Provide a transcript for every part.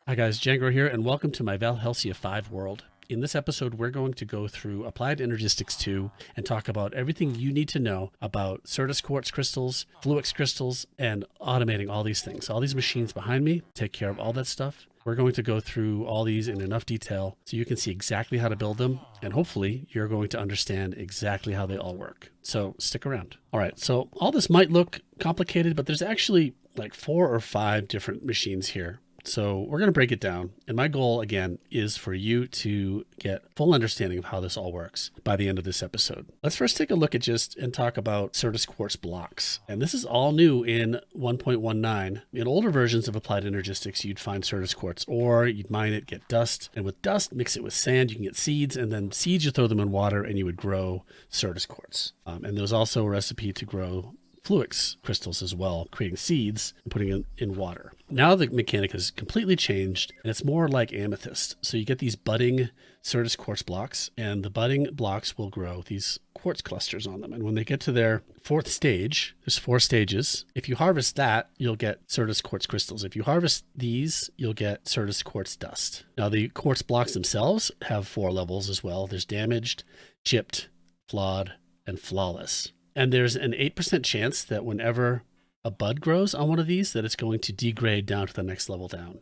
Hi guys, Django here, and welcome to my Valhelsia 5 world. In this episode, we're going to go through Applied Energistics 2 and talk about everything you need to know about Certus Quartz crystals, Fluix crystals, and automating all these things. All these machines behind me take care of all that stuff. We're going to go through all these in enough detail so you can see exactly how to build them, and hopefully you're going to understand exactly how they all work. So stick around. All right, so all this might look complicated, but there's actually like 4 or 5 different machines here. So we're going to break it down. And my goal, again, is for you to get full understanding of how this all works by the end of this episode. Let's first take a look at and talk about Certus Quartz blocks. And this is all new in 1.19. In older versions of Applied Energistics, you'd find Certus Quartz ore, you'd mine it, get dust. And with dust, mix it with sand, you can get seeds. And then seeds, you throw them in water and you would grow Certus Quartz. And there's also a recipe to grow Fluix crystals as well, creating seeds and putting it in water. Now the mechanic has completely changed and it's more like amethyst. So you get these budding Certus Quartz blocks, and the budding blocks will grow these quartz clusters on them. And when they get to their 4th stage, there's 4 stages. If you harvest that, you'll get Certus Quartz crystals. If you harvest these, you'll get Certus Quartz dust. Now the quartz blocks themselves have 4 levels as well. There's damaged, chipped, flawed, and flawless. And there's an 8% chance that whenever a bud grows on one of these, that it's going to degrade down to the next level down.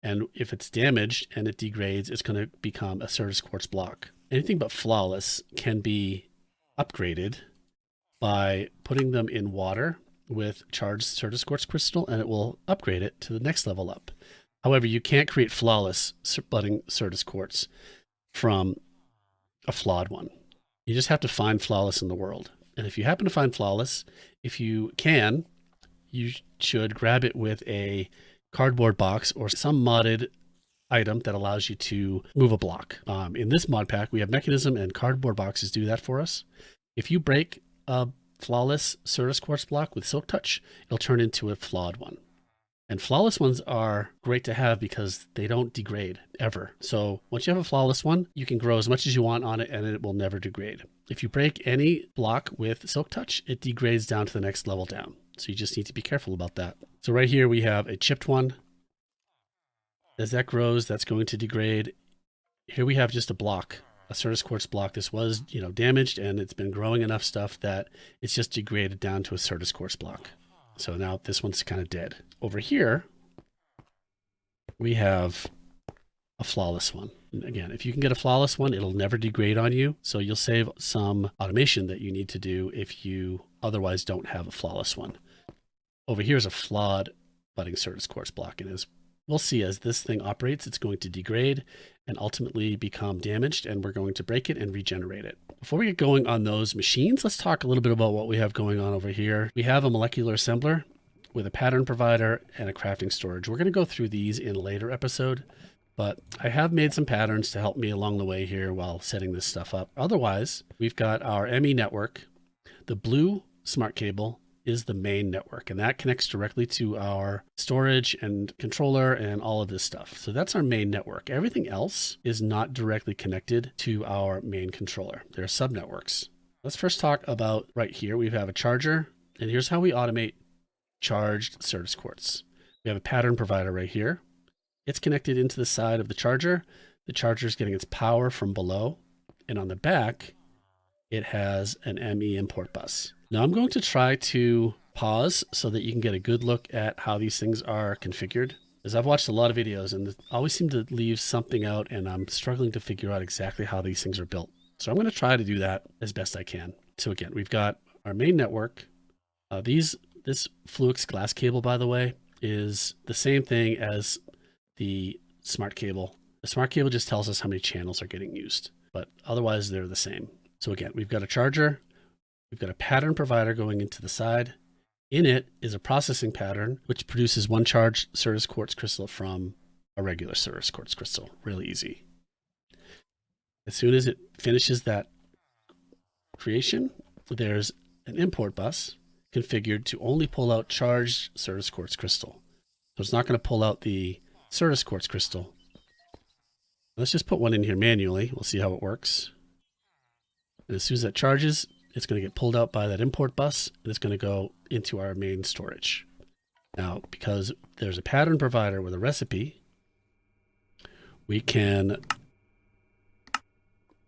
And if it's damaged and it degrades, it's going to become a Certus Quartz block. Anything but flawless can be upgraded by putting them in water with charged Certus Quartz crystal, and it will upgrade it to the next level up. However, you can't create flawless budding Certus Quartz from a flawed one. You just have to find flawless in the world. And if you happen to find flawless, if you can, you should grab it with a cardboard box or some modded item that allows you to move a block. In this mod pack, we have mechanism and cardboard boxes do that for us. If you break a flawless Certus Quartz block with Silk Touch, it'll turn into a flawed one. And flawless ones are great to have because they don't degrade ever. So once you have a flawless one, you can grow as much as you want on it and it will never degrade. If you break any block with Silk Touch, it degrades down to the next level down. So you just need to be careful about that. So right here we have a chipped one. As that grows, that's going to degrade. Here we have just a block, a Certus Quartz block. This was, damaged, and it's been growing enough stuff that it's just degraded down to a Certus Quartz block. So now this one's kind of dead. Over here, we have a flawless one. And again, if you can get a flawless one, it'll never degrade on you. So you'll save some automation that you need to do if you otherwise don't have a flawless one. Over here is a flawed budding Certus Quartz block. And as we'll see, as this thing operates, it's going to degrade and ultimately become damaged, and we're going to break it and regenerate it. Before we get going on those machines, let's talk a little bit about what we have going on over here. We have a molecular assembler with a pattern provider and a crafting storage. We're going to go through these in a later episode, but I have made some patterns to help me along the way here while setting this stuff up. Otherwise, we've got our ME network. The blue smart cable is the main network, and that connects directly to our storage and controller and all of this stuff. So that's our main network. Everything else is not directly connected to our main controller. There are subnetworks. Let's first talk about right here. We have a charger, and here's how we automate charged Certus Quartz. We have a pattern provider right here. It's connected into the side of the charger. The charger is getting its power from below, and on the back, it has an ME import bus. Now I'm going to try to pause so that you can get a good look at how these things are configured, as I've watched a lot of videos and always seem to leave something out, and I'm struggling to figure out exactly how these things are built. So I'm going to try to do that as best I can. So again, we've got our main network. This Fluix glass cable, by the way, is the same thing as the smart cable. The smart cable just tells us how many channels are getting used, but otherwise they're the same. So again, we've got a charger. We've got a pattern provider going into the side. In it is a processing pattern, which produces one charged Certus Quartz crystal from a regular Certus Quartz crystal. Really easy. As soon as it finishes that creation, there's an import bus configured to only pull out charged Certus Quartz crystal. So it's not going to pull out the Certus Quartz crystal. Let's just put one in here manually. We'll see how it works. And as soon as that charges, it's going to get pulled out by that import bus, and it's going to go into our main storage. Now, because there's a pattern provider with a recipe, we can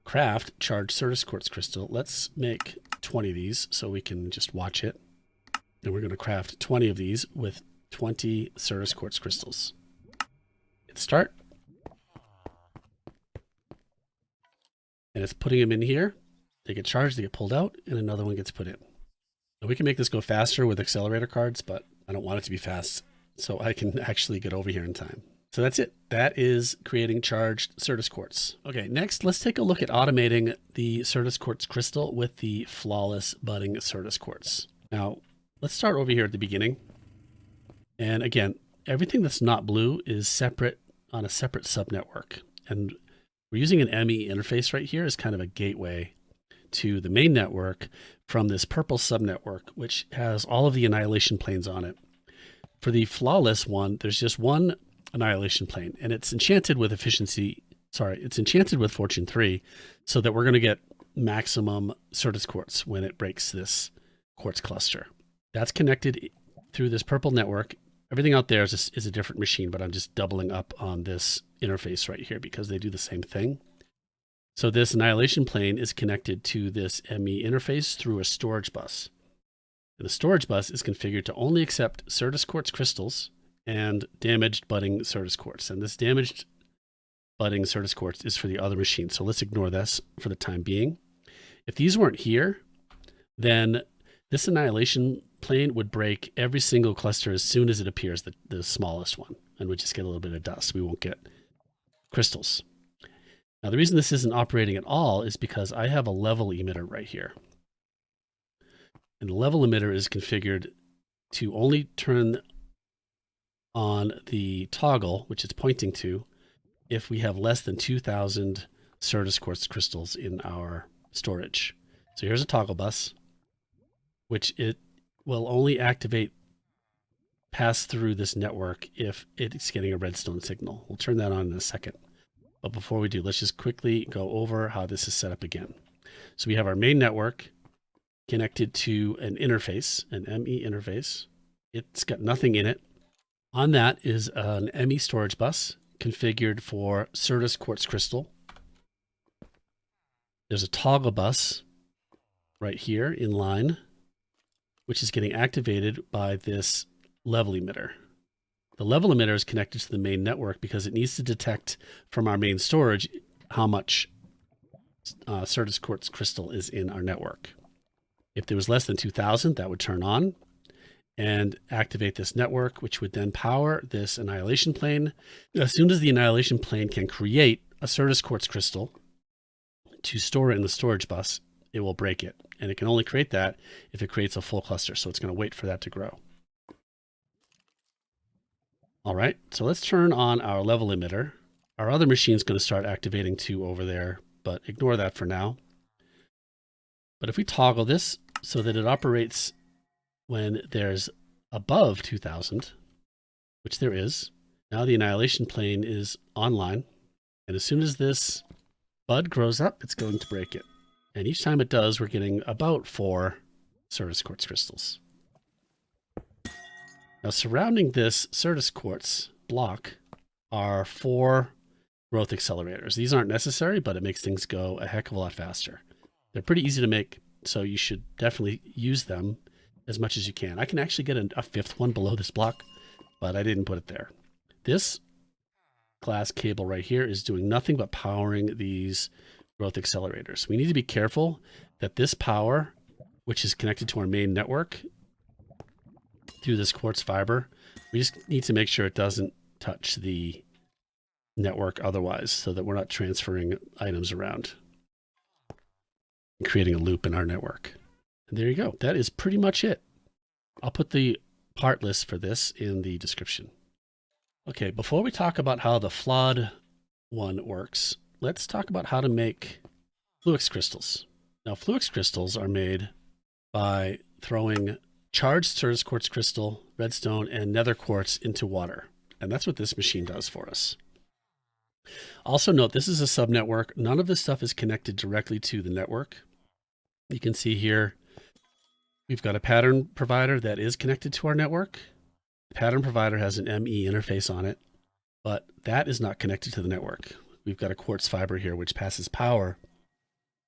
craft charged Certus Quartz crystal. Let's make 20 of these so we can just watch it. And we're going to craft 20 of these with 20 Certus Quartz crystals. Hit start. And it's putting them in here. They get charged, they get pulled out, and another one gets put in. Now we can make this go faster with accelerator cards, but I don't want it to be fast, so I can actually get over here in time. So that's it. That is creating charged Certus Quartz. Okay, next, let's take a look at automating the Certus Quartz crystal with the flawless budding Certus Quartz. Now, let's start over here at the beginning. And again, everything that's not blue is separate on a separate subnetwork. And we're using an ME interface right here as kind of a gateway to the main network from this purple subnetwork, which has all of the annihilation planes on it. For the flawless one, there's just one annihilation plane, and it's enchanted with it's enchanted with Fortune 3, so that we're going to get maximum Certus Quartz when it breaks this quartz cluster. That's connected through this purple network. Everything out there is a different machine, but I'm just doubling up on this interface right here because they do the same thing. So this annihilation plane is connected to this ME interface through a storage bus. And the storage bus is configured to only accept Certus Quartz crystals and damaged budding Certus Quartz. And this damaged budding Certus Quartz is for the other machine. So let's ignore this for the time being. If these weren't here, then this annihilation plane would break every single cluster as soon as it appears, the smallest one, and we just get a little bit of dust. We won't get crystals. Now, the reason this isn't operating at all is because I have a level emitter right here. And the level emitter is configured to only turn on the toggle, which it's pointing to, if we have less than 2,000 Certus Quartz crystals in our storage. So here's a toggle bus, which it will only pass through this network if it's getting a redstone signal. We'll turn that on in a second. But before we do, let's just quickly go over how this is set up again. So we have our main network connected to an interface, an ME interface. It's got nothing in it. On that is an ME storage bus configured for Certus Quartz crystal. There's a toggle bus right here in line, which is getting activated by this level emitter. The level emitter is connected to the main network because it needs to detect from our main storage how much Certus Quartz crystal is in our network. If there was less than 2,000, that would turn on and activate this network, which would then power this annihilation plane. As soon as the annihilation plane can create a Certus Quartz crystal to store it in the storage bus, it will break it. And it can only create that if it creates a full cluster. So it's going to wait for that to grow. All right, so let's turn on our level emitter. Our other machine is going to start activating too over there, but ignore that for now. But if we toggle this so that it operates when there's above 2,000, which there is, now the annihilation plane is online. And as soon as this bud grows up, it's going to break it. And each time it does, we're getting about 4 Certus Quartz crystals. Now, surrounding this Certus Quartz block are 4 growth accelerators. These aren't necessary, but it makes things go a heck of a lot faster. They're pretty easy to make, so you should definitely use them as much as you can. I can actually get a 5th one below this block, but I didn't put it there. This glass cable right here is doing nothing but powering these growth accelerators. We need to be careful that this power, which is connected to our main network through this quartz fiber, we just need to make sure it doesn't touch the network otherwise, so that we're not transferring items around and creating a loop in our network. And there you go. That is pretty much it. I'll put the part list for this in the description. Okay, before we talk about how the Flawed one works, let's talk about how to make Fluix crystals. Now, Fluix crystals are made by throwing charged Certus Quartz crystal, redstone, and nether quartz into water. And that's what this machine does for us. Also note, this is a subnetwork. None of this stuff is connected directly to the network. You can see here, we've got a pattern provider that is connected to our network. The pattern provider has an ME interface on it. but that is not connected to the network. We've got a quartz fiber here, which passes power,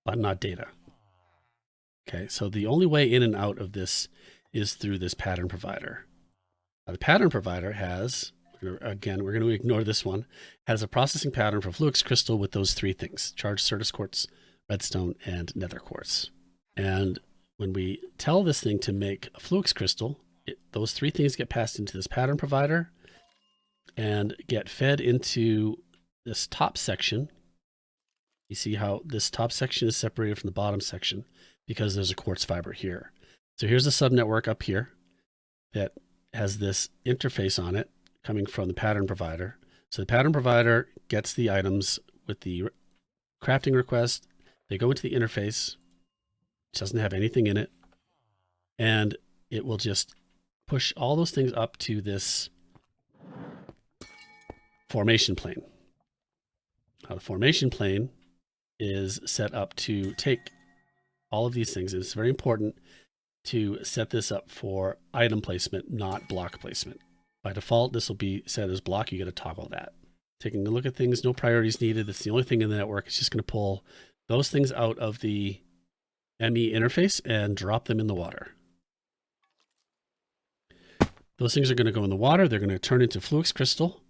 but not data. Okay, so the only way in and out of this is through this pattern provider. Now, the pattern provider has, again, we're going to ignore this one, has a processing pattern for Fluix crystal with those three things: charged Certus quartz, redstone, and nether quartz. And when we tell this thing to make a Fluix crystal, those three things get passed into this pattern provider and get fed into this top section. You see how this top section is separated from the bottom section because there's a quartz fiber here. So here's a subnetwork up here that has this interface on it coming from the pattern provider. So the pattern provider gets the items with the crafting request. They go into the interface, which doesn't have anything in it, and it will just push all those things up to this formation plane. Now, the formation plane is set up to take all of these things. And it's very important to set this up for item placement, not block placement. By default, this will be set as block. You got to toggle that. Taking a look at things, no priorities needed. That's the only thing in the network. It's just going to pull those things out of the ME interface and drop them in the water. Those things are going to go in the water. They're going to turn into Fluix crystal.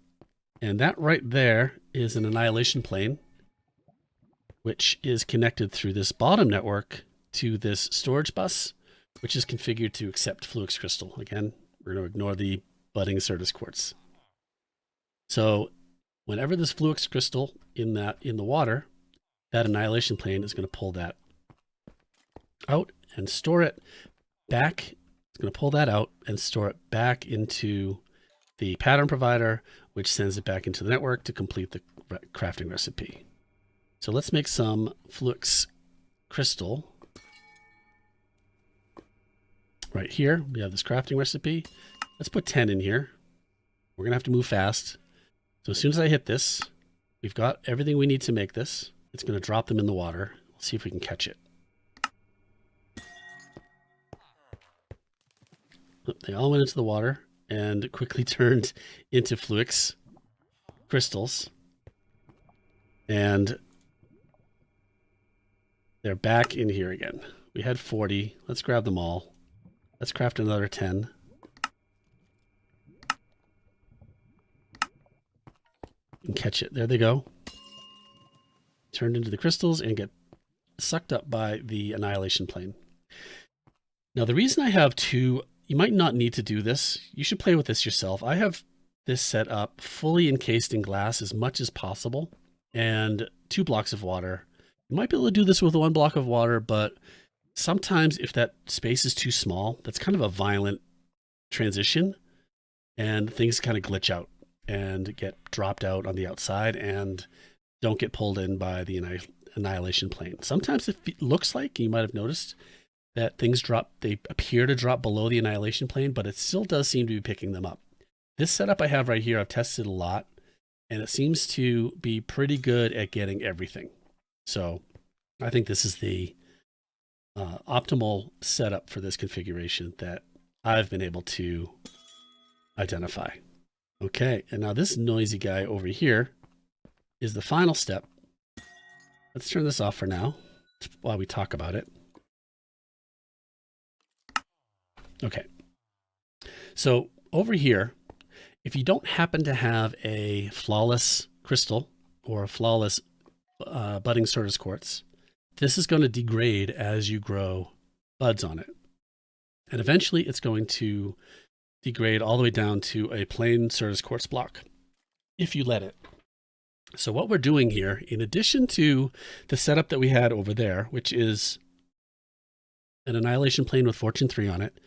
And that right there is an annihilation plane, which is connected through this bottom network to this storage bus, which is configured to accept Fluix crystal. Again, we're going to ignore the budding Certus quartz. So whenever this Fluix crystal in the water, that annihilation plane is going to pull that out and store it back. It's going to pull that out and store it back into the pattern provider, which sends it back into the network to complete the crafting recipe. So let's make some Fluix crystal. Right here, we have this crafting recipe. Let's put 10 in here. We're going to have to move fast. So as soon as I hit this, we've got everything we need to make this. It's going to drop them in the water. Let's see if we can catch it. They all went into the water and quickly turned into Fluix crystals. And they're back in here again. We had 40. Let's grab them all. Let's craft another 10. And catch it. There they go. Turned into the crystals and get sucked up by the annihilation plane. Now, the reason I have two, you might not need to do this. You should play with this yourself. I have this set up fully encased in glass as much as possible and 2 blocks of water. You might be able to do this with 1 block of water, but sometimes if that space is too small, that's kind of a violent transition and things kind of glitch out and get dropped out on the outside and don't get pulled in by the annihilation plane. Sometimes it looks like, you might have noticed, that things drop, they appear to drop below the annihilation plane, but it still does seem to be picking them up. This setup I have right here, I've tested a lot, and it seems to be pretty good at getting everything. So I think this is the optimal setup for this configuration that I've been able to identify. Okay, and now this noisy guy over here is the final step. Let's turn this off for now while we talk about it. Okay, so over here, if you don't happen to have a flawless crystal or a flawless budding Certus quartz, this is going to degrade as you grow buds on it. And eventually it's going to degrade all the way down to a plain Certus quartz block if you let it. So what we're doing here, in addition to the setup that we had over there, which is an annihilation plane with Fortune 3 on it,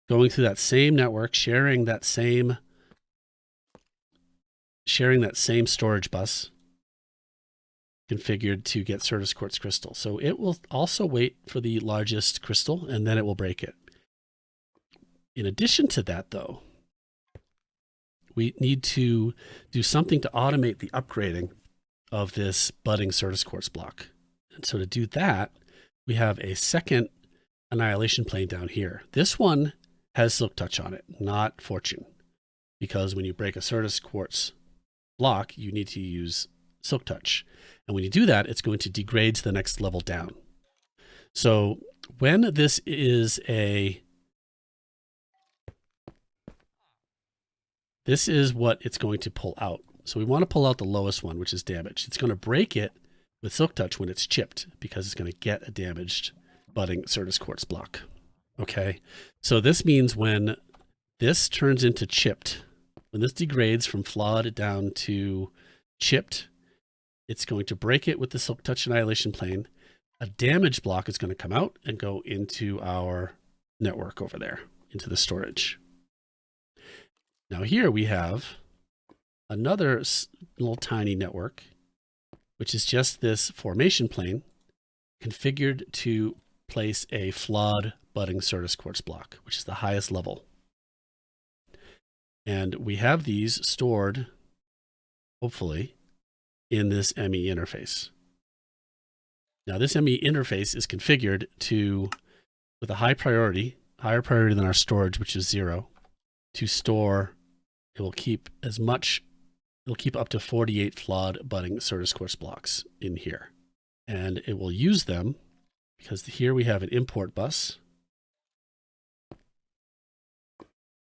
going through that same network, sharing that same storage bus configured to get Certus quartz crystal. So it will also wait for the largest crystal and then it will break it. In addition to that, though, we need to do something to automate the upgrading of this budding Certus quartz block. And so to do that, we have a second annihilation plane down here. This one has Silk Touch on it, not Fortune, because when you break a Certus quartz block, you need to use Silk Touch. And when you do that, it's going to degrade to the next level down. So when this is this is what it's going to pull out. So we want to pull out the lowest one, which is damaged. It's going to break it with Silk Touch when it's chipped, because it's going to get a damaged budding Certus Quartz block. Okay, so this means when this turns into chipped, when this degrades from flawed down to chipped, it's going to break it with the Silk Touch Annihilation Plane. A damaged block is going to come out and go into our network over there, into the storage. Now here we have another little tiny network, which is just this formation plane configured to place a flawed budding Certus Quartz block, which is the highest level. And we have these stored, hopefully, in this ME interface. Now this ME interface is configured to, with a higher priority than our storage, which is 0, to store. It will keep as much, it'll keep up to 48 flawed budding Certus Quartz blocks in here. And it will use them because here we have an import bus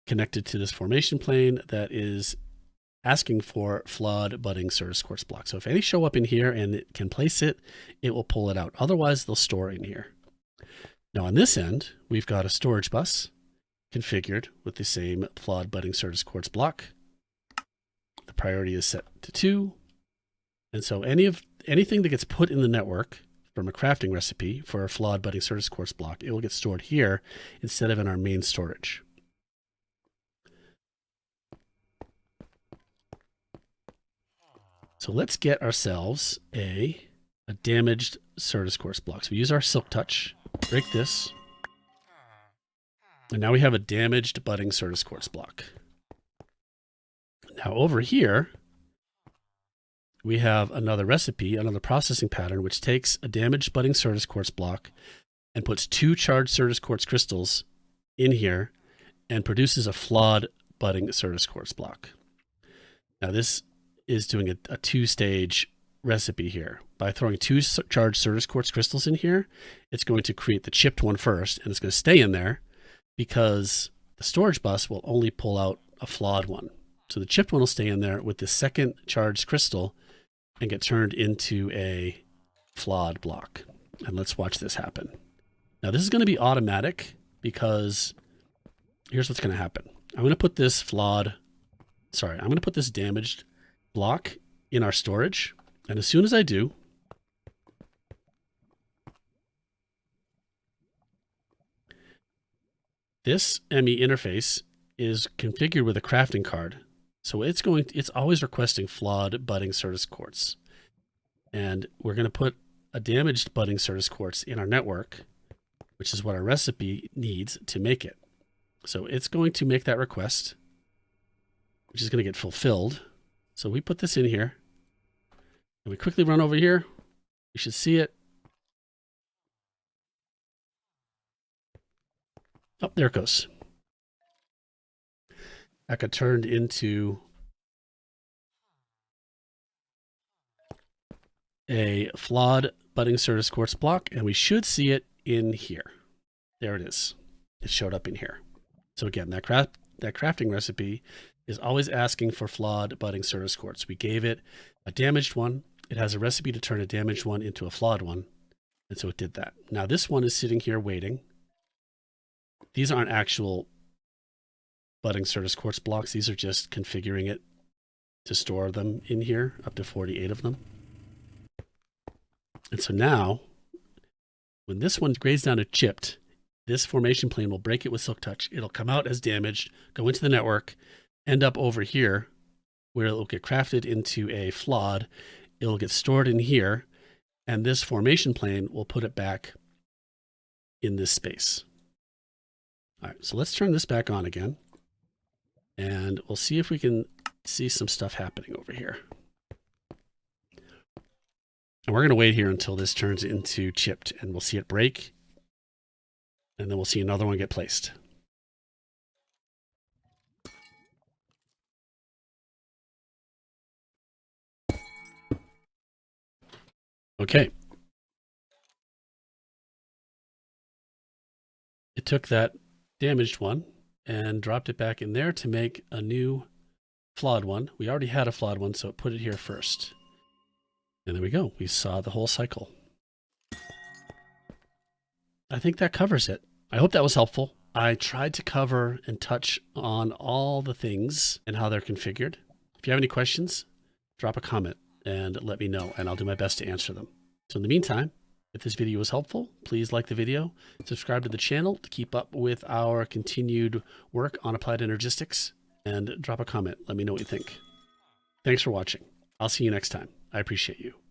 connected to this formation plane that is asking for flawed budding Certus Quartz blocks. So if any show up in here and it can place it, it will pull it out. Otherwise, they'll store in here. Now on this end, we've got a storage bus configured with the same flawed budding Certus Quartz block. The priority is set to 2. And so anything that gets put in the network from a crafting recipe for a flawed budding Certus Quartz block, it will get stored here instead of in our main storage. So let's get ourselves a damaged Certus Quartz block. So we use our Silk Touch, break this, and now we have a damaged budding Certus Quartz block. Now over here, we have another recipe, another processing pattern, which takes a damaged budding Certus Quartz block and puts 2 charged Certus Quartz crystals in here and produces a flawed budding Certus Quartz block. Now this is doing a 2-stage recipe here. By throwing 2 charged Certus Quartz crystals in here, it's going to create the chipped one first, and it's going to stay in there because the storage bus will only pull out a flawed one. So the chipped one will stay in there with the second charged crystal and get turned into a flawed block. And let's watch this happen. Now this is going to be automatic because here's what's going to happen. I'm going to put this damaged block in our storage, and as soon as I do, this ME interface is configured with a crafting card, so it's always requesting flawed budding Certus Quartz, and we're going to put a damaged budding Certus Quartz in our network, which is what our recipe needs to make it. So it's going to make that request, which is going to get fulfilled. So we put this in here, and we quickly run over here. You should see it. Oh, there it goes. That got turned into a flawed budding Certus Quartz block, and we should see it in here. There it is. It showed up in here. So again, that crafting recipe is always asking for flawed budding Certus Quartz. We gave it a damaged one. It has a recipe to turn a damaged one into a flawed one. And so it did that. Now this one is sitting here waiting. These aren't actual budding Certus Quartz blocks. These are just configuring it to store them in here, up to 48 of them. And so now, when this one grades down to chipped, this formation plane will break it with Silk Touch. It'll come out as damaged, go into the network, end up over here where it'll get crafted into a flawed. It'll get stored in here, and this formation plane will put it back in this space. All right, so let's turn this back on again, and we'll see if we can see some stuff happening over here. And we're going to wait here until this turns into chipped, and we'll see it break, and then we'll see another one get placed. Okay. It took that damaged one and dropped it back in there to make a new flawed one. We already had a flawed one, so it put it here first. And there we go. We saw the whole cycle. I think that covers it. I hope that was helpful. I tried to cover and touch on all the things and how they're configured. If you have any questions, drop a comment and let me know, and I'll do my best to answer them. So in the meantime, if this video was helpful, please like the video, subscribe to the channel to keep up with our continued work on Applied Energistics, and drop a comment. Let me know what you think. Thanks for watching. I'll see you next time. I appreciate you.